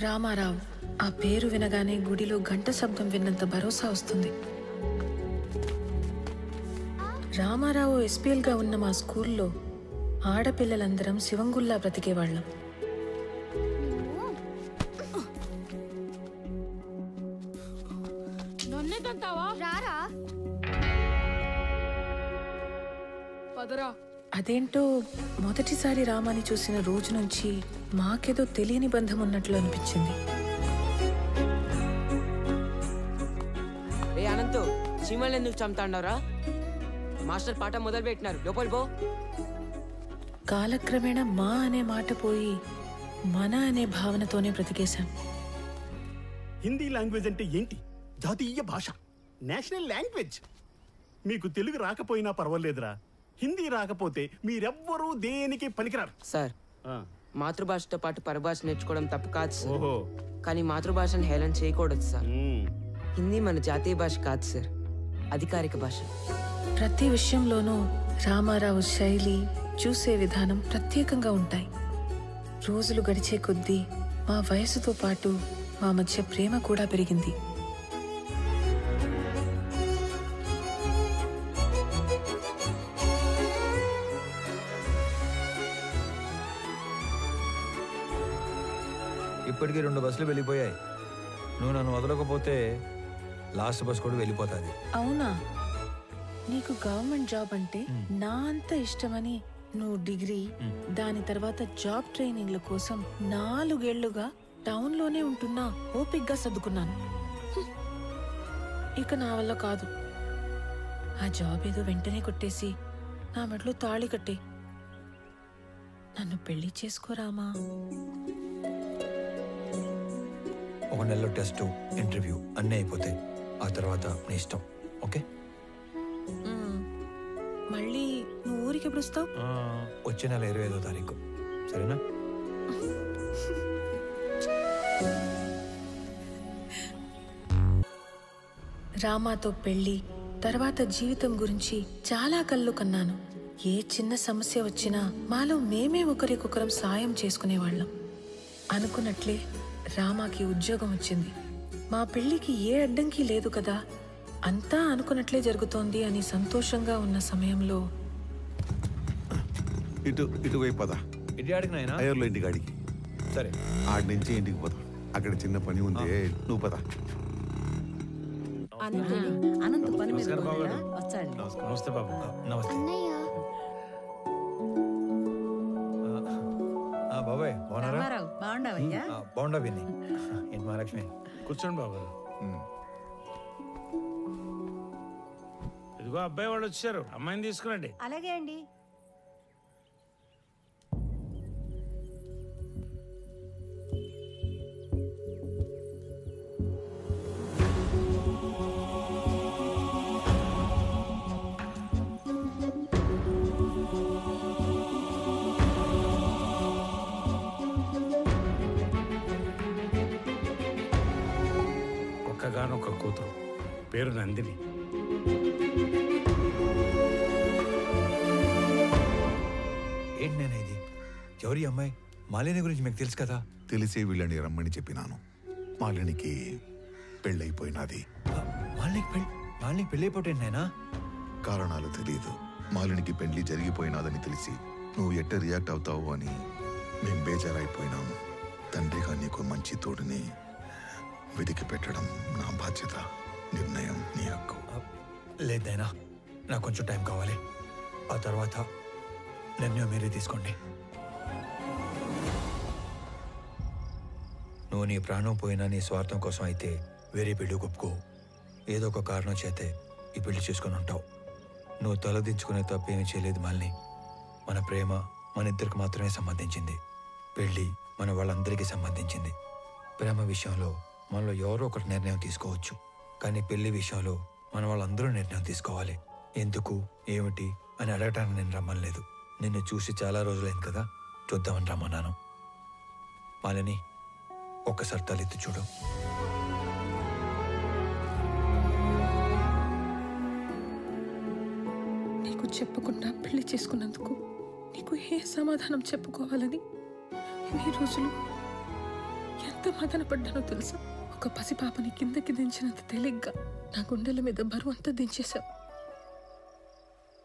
రామారావు ఆ పేరు వినగానే గుడిలో గంట శబ్దం విన్నంత భరోసా వస్తుంది. రామారావు ఎస్పీఎల్ గా ఉన్న మా స్కూల్లో ఆడపిల్లలందరం శివంగుల్లా బ్రతికేవాళ్ళం. అదేంటో మొదటిసారి రామాని చూసిన రోజు నుంచి మాకేదో తెలియని బంధం ఉన్నట్లు అనిపించింది. అనంతు చీమల్ని ఎందుకు చంపుతాండవరా? మాస్టర్ పాట మొదలు పెట్టినారు, లోపలి పో. కాలక్రమేణా మా అనే మాట పోయి మన అనే భావనతోనే బ్రతికేశాం. హిందీ లాంగ్వేజ్ అంటే ఏంటి? జాతీయ భాష, నేషనల్ లాంగ్వేజ్. మీకు తెలుగు రాకపోయినా పర్వాలేదురా, హిందీ రాకపోతే మీరెవ్వరూ దేనికి పనికిరారు. సార్, మాతృభాషతో పాటు పరభాష నేర్చుకోవడం తప్పు కాదు సార్, కానీ మాతృభాషను హేళన చేయకూడదు సార్. హిందీ మన జాతీయ భాష కాదు సార్, అధికారిక భాష. ప్రతి విషయంలోనూ రామారావు శైలి, చూసే విధానం ప్రత్యేకంగా ఉంటాయి. రోజులు గడిచే కొద్దీ మా వయసుతో పాటు మా మధ్య ప్రేమ కూడా పెరిగింది. ఇప్పటికీ 2 బస్సులు వెళ్ళిపోయాయి. నువ్వు నన్ను వదలకపోతే లాస్ట్ బస్ కూడా వెళ్ళిపోతుంది. అవునా? నీకు గవర్నమెంట్ జాబ్ అంటే నా అంత ఇష్టమని నువ్వు డిగ్రీ, దాని తర్వాత జాబ్ ట్రైనింగ్ల కోసం 4 ఏళ్లుగా టౌన్ లోనే ఉంటున్నా ఓపిగ్గా సర్దుకున్నాను. ఇక నా వల్ల కాదు. ఆ జాబ్ ఏదో వెంటనే కొట్టేసి నా మెడలో తాళి కట్టే నన్ను పెళ్లి చేసుకోరామా. 1 నెలలో టెస్ట్, ఇంటర్వ్యూ అన్నీ అయిపోతాయి. ఆ తర్వాత నీ ఇష్టం. ఓకే? మళ్ళీ నువ్వు ఊరికి ఎప్పుడు వస్తావు? వచ్చే నెల 25వ తారీఖు. సరేనా? రామాతో పెళ్లి తర్వాత జీవితం గురించి చాలా కళ్ళు కన్నాను. ఏ చిన్న సమస్య వచ్చినా మాలో మేమే ఒకరికొకరం సాయం చేసుకునేవాళ్ళం. అనుకున్నట్లే రామాకి ఉద్యోగం వచ్చింది. మా పెళ్లికి ఏ అడ్డంకి లేదు కదా, అంతా అనుకున్నట్లే జరుగుతోంది అని సంతోషంగా ఉన్న సమయంలో ఇటువైపు పద. అయ్యర్లో ఇంటికి అడిగి. సరే, ఆడి నుంచి ఇంటికి పోదాం. అక్కడ చిన్న పని ఉంది, నువ్వు పద. నమస్తే బాబు. నమస్తే బాబాయ్. బాగుండా విని. ఏంటి మహాలక్ష్మి? కూర్చోండి బాబు. ఇదిగో అబ్బాయి వాళ్ళు వచ్చారు, అమ్మాయిని తీసుకురండి. అలాగే అండి. ఒక్కగానొక్క కూతురు, పేరు నందిని. ఏంటి నేను ఇది? ఎవరి అమ్మాయి? మాలిని గురించి మీకు తెలుసు కదా? తెలిసే వీళ్ళని రమ్మని చెప్పినాను. మాలినికి పెళ్ళైపోయినది. మాలినికి పెళ్ళైపోయింది నాయనా? కారణాలు తెలియదు. మాలినికి పెళ్లి జరిగిపోయినాదని తెలిసి నువ్వు ఎట్ట రియాక్ట్ అవుతావు అని మేం బేజారైపోయినాము. తండ్రిగా నీకు మంచి తోడుని వెతికి పెట్టడం నా బాధ్యత. నిర్ణయం నీ హక్కు. లేదైనా నాకు కొంచెం టైం కావాలి. ఆ తర్వాత నిర్ణయం మీరే తీసుకోండి. నువ్వు నీ ప్రాణం పోయినా నీ స్వార్థం కోసం అయితే వేరే పెళ్లి ఒప్పుకో. ఏదో ఒక కారణం చేతే ఈ పెళ్లి చేసుకుని ఉంటావు. నువ్వు తలదించుకునే తప్పేమీ చేయలేదు మాలిని. మన ప్రేమ మన ఇద్దరికి మాత్రమే సంబంధించింది. పెళ్లి మన వాళ్ళందరికీ సంబంధించింది. ప్రేమ విషయంలో మనలో ఎవరో ఒకటి నిర్ణయం తీసుకోవచ్చు, కానీ పెళ్లి విషయంలో మన వాళ్ళందరూ నిర్ణయం తీసుకోవాలి. ఎందుకు, ఏమిటి అని అడగటానికి నేను రమ్మనలేదు. నిన్ను చూసి చాలా రోజులైంది కదా, చూద్దామని రమ్మన్నాను. మాలిని, ఒక్కసారి తలెత్తి చూడు. నీకు చెప్పకుండా పెళ్లి చేసుకున్నందుకు నీకు ఏ సమాధానం చెప్పుకోవాలని ఈ రోజులు ఎంత మదన పడ్డానో తెలుసా? ఒక పసిపాపని కిందకి దించినంత తేలిగ్గా నా గుండెల మీద బరువు అంతా దించేశావు.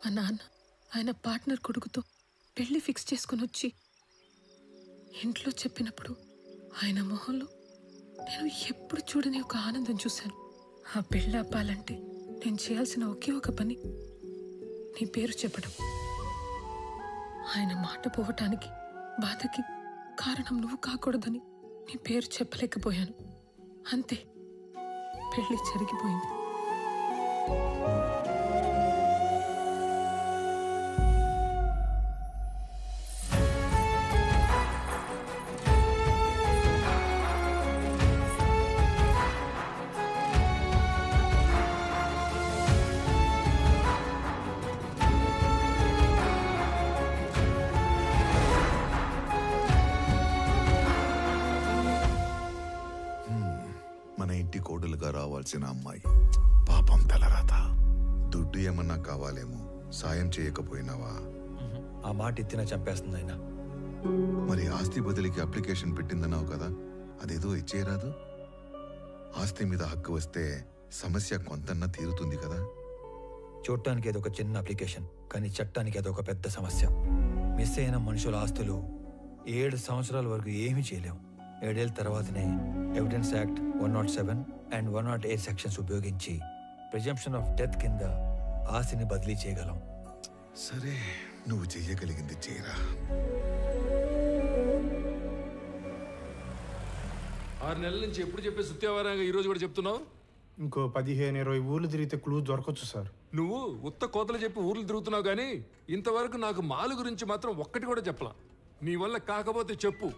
మా నాన్న ఆయన పార్ట్నర్ కొడుకుతో పెళ్లి ఫిక్స్ చేసుకుని వచ్చి ఇంట్లో చెప్పినప్పుడు ఆయన మొహంలో నేను ఎప్పుడు చూడని ఒక ఆనందం చూశాను. ఆ పెళ్ళి ఆపాలంటే నేను చేయాల్సిన ఒకే ఒక పని నీ పేరు చెప్పడం. ఆయన మాట పోవటానికి బాధకి కారణం నువ్వు కాకూడదని నీ పేరు చెప్పలేకపోయాను. అంతే, పెళ్లి జరిగిపోయింది. మన ఇంటి కోడలుగా రావాల్సిన అమ్మాయి పాపం తలరాత. దుడ్డు ఏమన్నా కావాలేమో, సాయం చేయకపోయినావా? ఆ మాట ఎత్తిన చంపేస్తుంది ఆయన. మరి ఆస్తి బదిలీకి అప్లికేషన్ పెట్టిందన్నావు కదా, అదేదో ఇచ్చేయరాదు? ఆస్తి మీద హక్కు వస్తే సమస్య కొంతన్నా తీరుతుంది కదా. చూడటానికి ఏదో ఒక చిన్న అప్లికేషన్, కానీ చట్టానికి అదొక పెద్ద సమస్య. మిస్ అయిన మనుషుల ఆస్తులు 7 సంవత్సరాల వరకు ఏమీ చేయలేం. 7 ఏళ్ళ తర్వాతనే ఎవిడెన్స్ యాక్ట్ 107 అండ్ 108 సెక్షన్స్ ఉపయోగించి ప్రిజంప్షన్ ఆఫ్ డెత్ కింద ఆస్తిని బదిలీ చేయగలం. సరే, నువ్వు చెయ్యగలిగింది చేయరా. 6 నెలల నుంచి ఎప్పుడు చెప్పే సుత్యావారంగా ఈరోజు కూడా చెప్తున్నావు? ఇంకో 15-20 ఊర్లు తిరిగితే క్లూ దొరకచ్చు సార్. నువ్వు ఉత్త కోతలు చెప్పి ఊర్లు తిరుగుతున్నావు కానీ ఇంతవరకు నాకు మాలు గురించి మాత్రం ఒక్కటి కూడా చెప్పలా. నీ వల్ల కాకపోతే చెప్పు,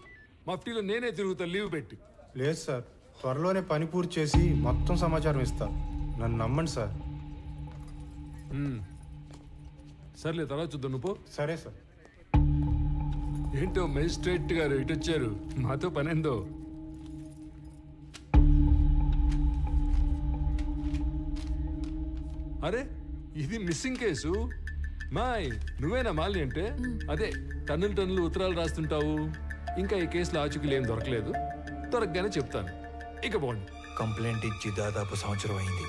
మఫ్టీలో నేనే తిరుగుతా లీవ్ పెట్టి. లేదు సార్, త్వరలోనే పని పూర్తి చేసి మొత్తం సమాచారం ఇస్తా. నన్ను నమ్మండి సార్. సర్లే, తర్వాత చూద్దాం. నువ్వు సరే సార్. ఏంటో మెజిస్ట్రేట్ గారు ఇటు వచ్చారు, మాతో పనేందో. అరే, ఇది మిస్సింగ్ కేసు. మాయ్, నువ్వేనా మాలి అంటే? అదే టన్నులు ఉత్తరాలు రాస్తుంటావు. ఇంకా ఈ కేసులో ఆచూకీలు ఏం దొరకలేదు, దొరకగానే చెప్తాను. ఇక పోండి. కంప్లైంట్ ఇచ్చి దాదాపు సంవత్సరం అయింది.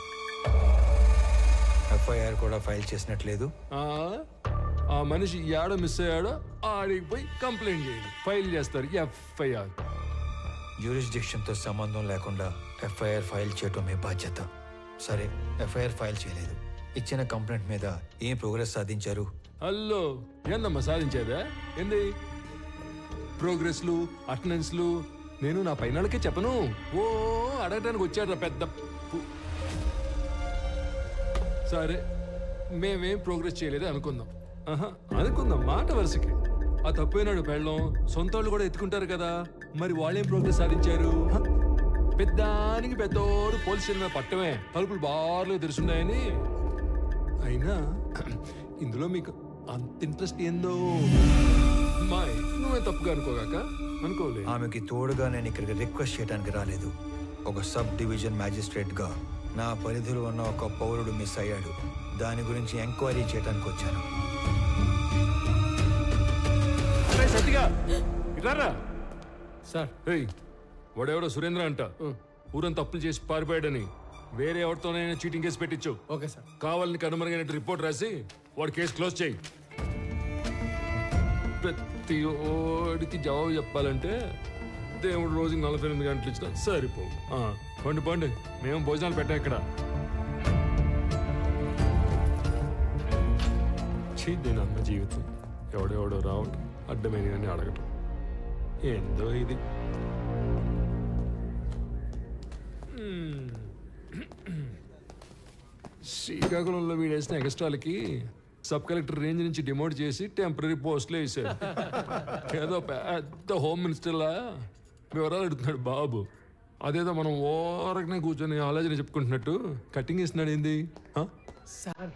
ఎఫ్ఐఆర్ కూడా ఫైల్ చేసినట్లేదు. ఆ మనిషి ఏడో మిస్ అయ్యాడో ఆడికి పోయి కంప్లైంట్ చేయండి, ఫైల్ చేస్తారు ఎఫ్ఐఆర్. జ్యూరిస్డిక్షన్తో సంబంధం లేకుండా ఎఫ్ఐఆర్ ఫైల్ చేయటం మీ బాధ్యత. సరే, ఎఫ్ఐఆర్ ఫైల్ చేయలేదు. ఇచ్చిన కంప్లైంట్ మీద ఏం ప్రోగ్రెస్ సాధించారు? హలో, ఏందమ్మా సాధించేదా? ఏంది ప్రోగ్రెస్లు, అటెండెన్స్లు? నేను నా పైనకే చెప్పను. ఓ అడగటానికి వచ్చాడు పెద్ద. సరే, మేమేం ప్రోగ్రెస్ చేయలేదు అనుకుందాం. అనుకుందాం మాట వరుసకి. ఆ తప్పైనాడు పెళ్ళం, సొంత వాళ్ళు కూడా ఎత్తుకుంటారు కదా, మరి వాళ్ళేం ప్రోగ్రెస్ సాధించారు? పెద్దానికి పెద్దోడు పోలీస్ స్టేషన్ మీద పట్టమే, తలుపులు బార్లో తెరుచున్నాయని. అయినా ఇందులో మీకు అంత ఇంట్రెస్ట్ ఏందో? మాయ్, నువ్వే తప్పుగా అనుకోగాక. అనుకోలే. ఆమెకి తోడుగా నేను ఇక్కడికి రిక్వెస్ట్ చేయడానికి రాలేదు. ఒక సబ్ డివిజన్ మ్యాజిస్ట్రేట్ గా నా పరిధిలో ఉన్న ఒక పౌరుడు మిస్ అయ్యాడు, దాని గురించి ఎంక్వైరీ చేయడానికి వచ్చాను. సార్, వాడెవడో సురేంద్ర అంట, ఊరంతా అప్పులు చేసి పారిపోయాడని వేరే ఎవరితోనైనా చీటింగ్ కేసు పెట్టించు. Okay sir. కావాలని కనుమరుగైనట్టు రిపోర్ట్ రాసి వాడు కేసు క్లోజ్ చేయి. ప్రతి ఓడికి జవాబు చెప్పాలంటే దేవుడు రోజుకి 48 గంటలు ఇచ్చినా సరిపోవు. పండి పండి, మేము భోజనాలు పెట్టాం ఇక్కడ. దీని అన్న జీవితం ఎవడెవడో రావటం, అడ్డమైన అని అడగటం, ఏందో ఇది. శ్రీకాకుళంలో వీడేసిన ఎక్స్ట్రాలకి సబ్ కలెక్టర్ రేంజ్ నుంచి డిమోట్ చేసి టెంపరీ పోస్టులు వేసాడు. ఏదో పెద్ద హోమ్ మినిస్టర్లా వివరాలు అడుగుతున్నాడు బాబు. అదేదో మనం ఓరకనే కూర్చొని ఆలోచన చెప్పుకుంటున్నట్టు కటింగ్ ఇస్తున్నాడు. ఏంది సార్?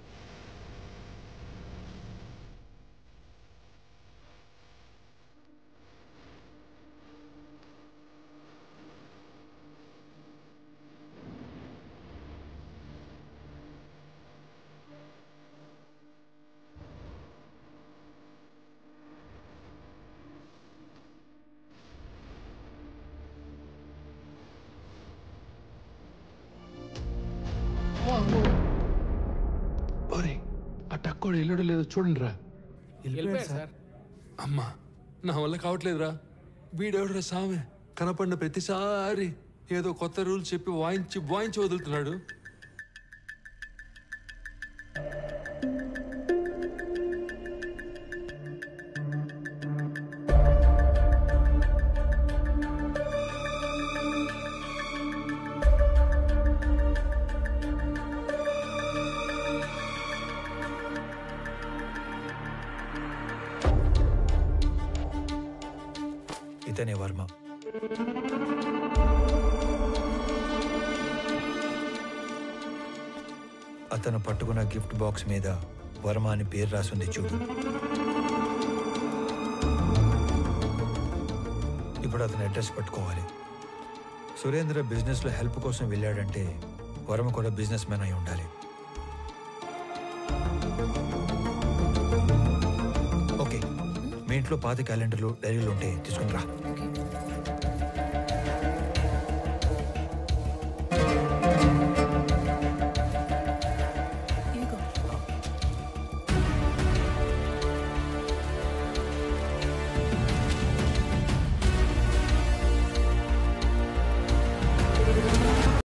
కూడా వెళ్ళడం లేదో చూడండి రా. వెళ్ళిపోయారు సార్. అమ్మా నా వల్ల కావట్లేదురా. వీడెవడరా సామె కనపడిన ప్రతిసారి ఏదో కొత్త రూల్ చెప్పి వాయించి వదులుతున్నాడు. ఇతనే వర్మ. అతను పట్టుకున్న గిఫ్ట్ బాక్స్ మీద వర్మ అని పేరు రాసింది చూడు. ఇప్పుడు అతని అడ్రస్ పట్టుకోవాలి. సురేంద్ర బిజినెస్లో హెల్ప్ కోసం వెళ్ళాడంటే వర్మ కూడా బిజినెస్ మ్యాన్ అయి ఉండాలి. ఓకే, మీ ఇంట్లో పాత క్యాలెండర్లు డైరీలు ఉంటే తీసుకుని రా.